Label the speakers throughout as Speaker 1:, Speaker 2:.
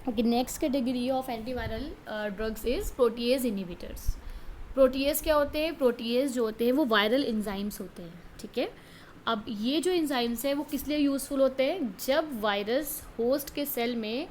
Speaker 1: Okay, next category of antiviral drugs is protease inhibitors. Protease क्या होते हैं? Protease जो होते हैं वो वायरल एंजाइम्स होते हैं, ठीक है। अब ये जो एंजाइम्स हैं वो किस लिए यूज़फुल होते हैं? जब वायरस होस्ट के सेल में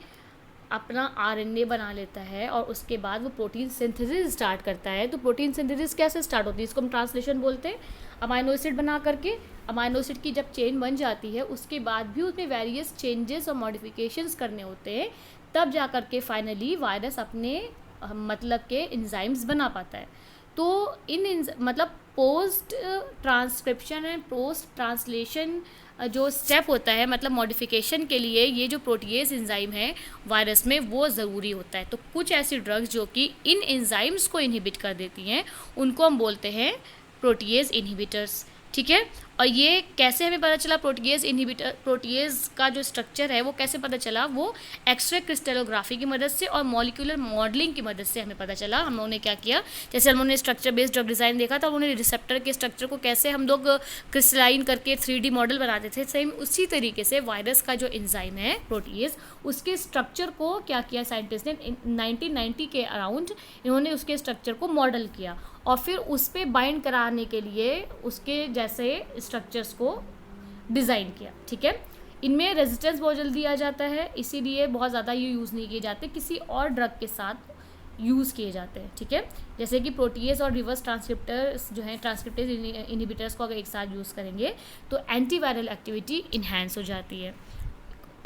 Speaker 1: अपना आरएनए बना लेता है और उसके बाद वो प्रोटीन सिंथेसिस स्टार्ट करता है। तो प्रोटीन सिंथेसिस कैसे स्टार्ट होती है? इसको हम ट्रांसलेशन बोलते हैं। अमाइनो एसिड बना करके, अमाइनो एसिड की जब चेन बन जाती है उसके बाद भी उसमें वेरियस चेंजेस और मॉडिफिकेशंस करने होते हैं, तब जा कर के फाइनली वायरस अपने मतलब के एंजाइम्स बना पाता है। तो मतलब post transcription and post translation जो स्टेप होता है, मतलब मॉडिफिकेशन के लिए ये जो प्रोटीएज एंजाइम है वायरस में वो ज़रूरी होता है। तो कुछ ऐसी ड्रग्स जो कि इन एंजाइम्स को इनहिबिट कर देती हैं उनको हम बोलते हैं प्रोटीएज इनहिबिटर्स, ठीक है। और ये कैसे हमें पता चला प्रोटीएज का जो स्ट्रक्चर है वो कैसे पता चला? वो एक्सरे क्रिस्टलोग्राफी की मदद से और मॉलिक्यूलर मॉडलिंग की मदद से हमें पता चला। हम लोगों ने क्या किया, जैसे हम लोगों ने स्ट्रक्चर बेस्ड ड्रग डिज़ाइन देखा था, उन्होंने रिसेप्टर के स्ट्रक्चर को कैसे हम लोग क्रिस्टलाइन करके 3D मॉडल बनाते थे, सेम उसी तरीके से वायरस का जो एंजाइम है प्रोटीएज, उसके स्ट्रक्चर को क्या किया साइंटिस्ट ने 1990 के अराउंड, इन्होंने उसके स्ट्रक्चर को मॉडल किया और फिर उस पर बाइंड कराने के लिए उसके जैसे स्ट्रक्चर्स को डिज़ाइन किया, ठीक है। इनमें रेजिस्टेंस बहुत जल्दी आ जाता है, इसीलिए बहुत ज़्यादा ये यूज़ नहीं किए जाते, किसी और ड्रग के साथ यूज़ किए जाते हैं, ठीक है। जैसे कि प्रोटीएज और रिवर्स ट्रांसक्रिप्टर्स जो हैं, ट्रांसक्रिप्टेज इनहिबिटर्स को अगर एक साथ यूज़ करेंगे तो एंटीवायरल एक्टिविटी इन्हांस हो जाती है।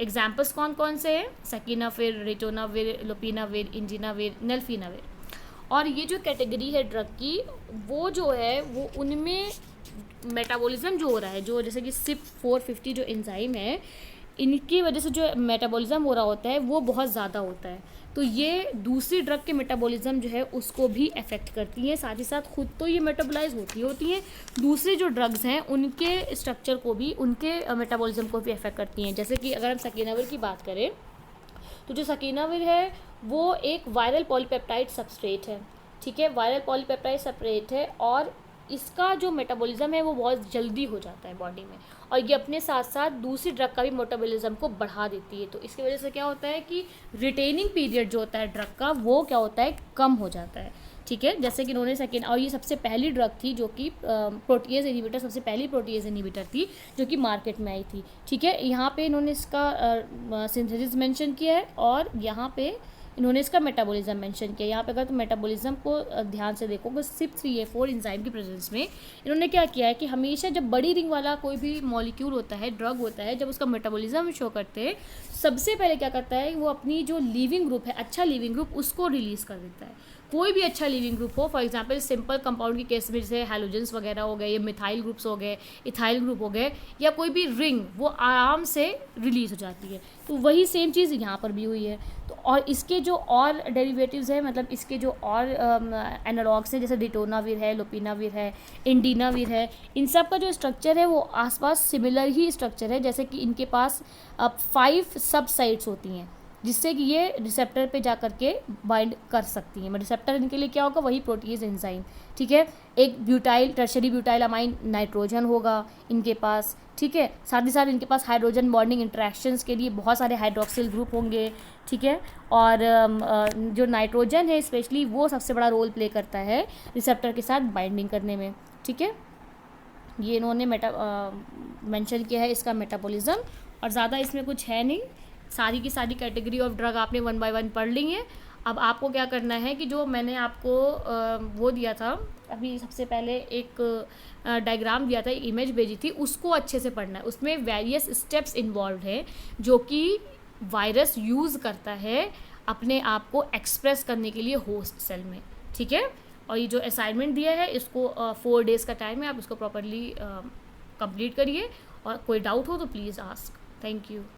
Speaker 1: एग्जाम्पल्स कौन कौन से हैं? सकीनाविर, रिटोनाविर, लोपिनाविर, इंजिनाविर, नेल्फिनाविर। और ये जो कैटेगरी है ड्रग की, वो जो है वो उनमें मेटाबॉलिज्म जो हो रहा है, जो जैसे कि CYP450 जो एंजाइम है, इनकी वजह से जो मेटाबॉलिज्म हो रहा होता है वो बहुत ज़्यादा होता है। तो ये दूसरी ड्रग के मेटाबॉलिज्म जो है उसको भी अफेक्ट करती हैं, साथ ही साथ खुद तो ये मेटाबोलाइज होती हैं, दूसरी जो ड्रग्स हैं उनके स्ट्रक्चर को भी, उनके मेटाबॉलिज्म को भी अफेक्ट करती हैं। जैसे कि अगर हम सकीनाविर की बात करें तो जो सकीनाविर है वो एक वायरल पॉलीपेप्टाइड सबस्ट्रेट है, ठीक है। वायरल पॉलीपेप्टाइड सबस्ट्रेट है और इसका जो मेटाबॉलिज्म है वो बहुत जल्दी हो जाता है बॉडी में, और ये अपने साथ साथ दूसरी ड्रग का भी मेटाबॉलिज्म को बढ़ा देती है। तो इसकी वजह से क्या होता है कि रिटेनिंग पीरियड जो होता है ड्रग का वो क्या होता है, कम हो जाता है, ठीक है। जैसे कि इन्होंने सेकेंड, और ये सबसे पहली ड्रग थी जो कि प्रोटीएज इनहिबिटर, सबसे पहली प्रोटीएज इनहिबिटर थी जो कि मार्केट में आई थी, ठीक है। यहाँ पे इन्होंने इसका सिंथेसिस मेंशन किया है और यहाँ पे इन्होंने इसका मेटाबॉलिज्म मेंशन किया। यहाँ पे अगर तुम मेटाबॉलिज्म को ध्यान से देखोगे, CYP3A4 एंजाइम की प्रेजेंस में इन्होंने क्या किया है कि हमेशा जब बड़ी रिंग वाला कोई भी मॉलिक्यूल होता है, ड्रग होता है, जब उसका मेटाबॉलिज्म शो करते हैं, सबसे पहले क्या करता है वो अपनी जो लीविंग ग्रुप है, अच्छा लीविंग ग्रुप, उसको रिलीज़ कर देता है। कोई भी अच्छा लिविंग ग्रुप हो, फॉर एग्जांपल सिंपल कंपाउंड के केस में जैसे हैलोजेंस वगैरह हो गए, या मिथाइल ग्रुप्स हो गए, इथाइल ग्रुप हो गए, या कोई भी रिंग, वो आराम से रिलीज़ हो जाती है। तो वही सेम चीज़ यहाँ पर भी हुई है। तो और इसके जो और डेरिवेटिव्स हैं, मतलब इसके जो और एनालॉग्स हैं, जैसे डिटोनाविर है, लोपिनाविर है, इंडिनाविर है, इन सब का जो स्ट्रक्चर है वो आसपास सिमिलर ही स्ट्रक्चर है। जैसे कि इनके पास 5 सब साइट्स होती हैं जिससे कि ये रिसेप्टर पे जा कर के बाइंड कर सकती हैं। रिसेप्टर इनके लिए क्या होगा, वही प्रोटीज एंजाइम, ठीक है। एक butyl, tertiary butyl amine nitrogen होगा इनके पास, ठीक है। साथ ही साथ इनके पास हाइड्रोजन बॉन्डिंग इंटरेक्शंस के लिए बहुत सारे हाइड्रोक्सिल ग्रुप होंगे, ठीक है। और जो नाइट्रोजन है स्पेशली वो सबसे बड़ा रोल प्ले करता है रिसेप्टर के साथ बाइंडिंग करने में, ठीक है। ये इन्होंने मेंशन किया है इसका मेटाबॉलिज्म, और ज़्यादा इसमें कुछ है नहीं। सारी की सारी कैटेगरी ऑफ ड्रग आपने 1 बाय 1 पढ़ ली है। अब आपको क्या करना है कि जो मैंने आपको वो दिया था अभी, सबसे पहले एक डायग्राम दिया था, इमेज भेजी थी, उसको अच्छे से पढ़ना है। उसमें वेरियस स्टेप्स इन्वॉल्व हैं जो कि वायरस यूज़ करता है अपने आप को एक्सप्रेस करने के लिए होस्ट सेल में, ठीक है। और ये जो असाइनमेंट दिया है इसको 4 डेज़ का टाइम है, आप इसको प्रॉपरली कंप्लीट करिए, और कोई डाउट हो तो प्लीज़ आस्क। Thank you.